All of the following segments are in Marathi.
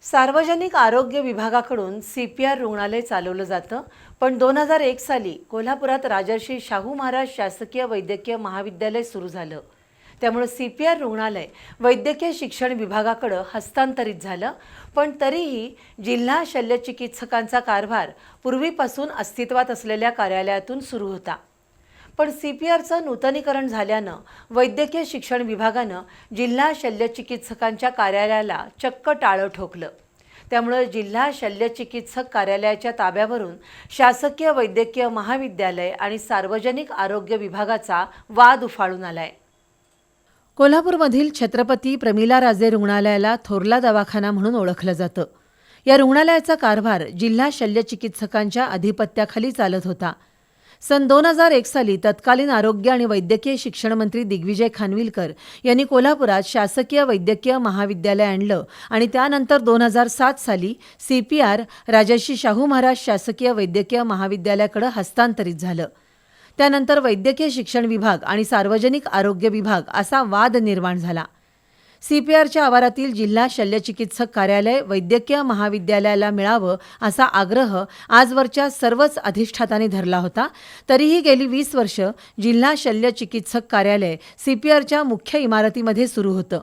सार्वजनिक आरोग्य विभागाकडून CPR रुग्णालय चालवलं जातं, पण 2001 साली कोल्हापुरात राजर्षी शाहू महाराज शासकीय वैद्यकीय महाविद्यालय सुरू झालं। त्यामुळे CPR रुग्णालय वैद्यकीय शिक्षण विभागाकडे हस्तांतरित झालं, पण तरीही जिल्हा शल्यचिकित्सकांचा कारभार पूर्वीपासून अस्तित्वात असलेल्या कार्यालयातून सुरू होता। पण CPRचं नूतनीकरण झाल्यानं वैद्यकीय शिक्षण विभागानं जिल्हा शल्यचिकित्सकांच्या कार्यालयाला चक्क टाळं ठोकलं। त्यामुळे जिल्हा शल्यचिकित्सक कार्यालयाच्या ताब्यावरून शासकीय वैद्यकीय महाविद्यालय आणि सार्वजनिक आरोग्य विभागाचा वाद उफाळून आलाय। कोल्हापूरमधील छत्रपती प्रमिलाराजे रुग्णालयाला थोरला दवाखाना म्हणून ओळखलं जातं। या रुग्णालयाचा कारभार जिल्हा शल्यचिकित्सकांच्या अधिपत्याखाली चालत होता। सन 2001 साली तत्कालीन आरोग्य आणि वैद्यकीय शिक्षण मंत्री दिग्विजय खानविलकर यांनी कोल्हापुरात शासकीय वैद्यकीय महाविद्यालय आणलं आणि त्यानंतर 2007 साली CPR राजर्षी शाहू महाराज शासकीय वैद्यकीय महाविद्यालयाकडे हस्तांतरित झालं। त्यानंतर वैद्यकीय शिक्षण विभाग आणि सार्वजनिक आरोग्य विभाग असा वाद निर्माण झाला। CPRच्या आवारातील जिल्हा शल्यचिकित्सक कार्यालय वैद्यकीय महाविद्यालयाला मिळावं असा आग्रह आजवरच्या सर्वच अधिष्ठातांनी धरला होता। तरीही गेली 20 वर्ष जिल्हा शल्यचिकित्सक कार्यालय CPRच्या मुख्य इमारतीमध्ये सुरू होतं।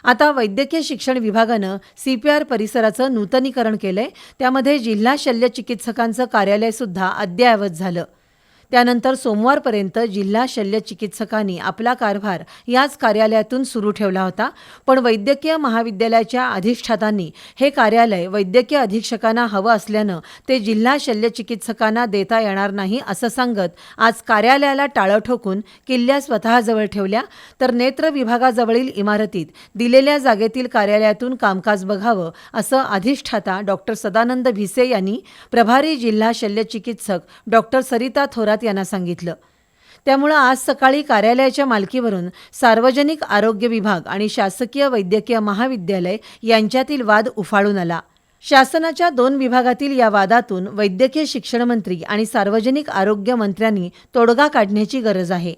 आता वैद्यकीय शिक्षण विभागानं CPR परिसराचं नूतनीकरण केलंय, त्यामध्ये जिल्हा शल्यचिकित्सकांचं कार्यालय सुद्धा अद्ययावत झालं। त्यानंतर सोमवारपर्यंत जिल्हा शल्यचिकित्सकांनी आपला कारभार याच कार्यालयातून सुरू ठेवला होता, पण वैद्यकीय महाविद्यालयाच्या अधिष्ठातांनी हे कार्यालय वैद्यकीय अधीक्षकांना हवं असल्यानं ते जिल्हा शल्यचिकित्सकांना देता येणार नाही असं सांगत आज कार्यालयाला टाळं ठोकून किल्ल्या स्वतःजवळ ठेवल्या, तर नेत्र विभागाजवळील इमारतीत दिलेल्या जागेतील कार्यालयातून कामकाज बघावं असं अधिष्ठाता डॉक्टर सदानंद भिसे यांनी प्रभारी जिल्हा शल्यचिकित्सक डॉक्टर सरिता थोरात यांना सांगितलं। त्यामुळे आज सकाळी कार्यालयाच्या मालकीवरून सार्वजनिक आरोग्य विभाग आणि शासकीय वैद्यकीय महाविद्यालय यांच्यातील वाद उफाळून आला। शासनाच्या 2 विभागातील या वादातून वैद्यकीय शिक्षण मंत्री आणि सार्वजनिक आरोग्य मंत्र्यांनी तोडगा काढण्याची गरज आहे।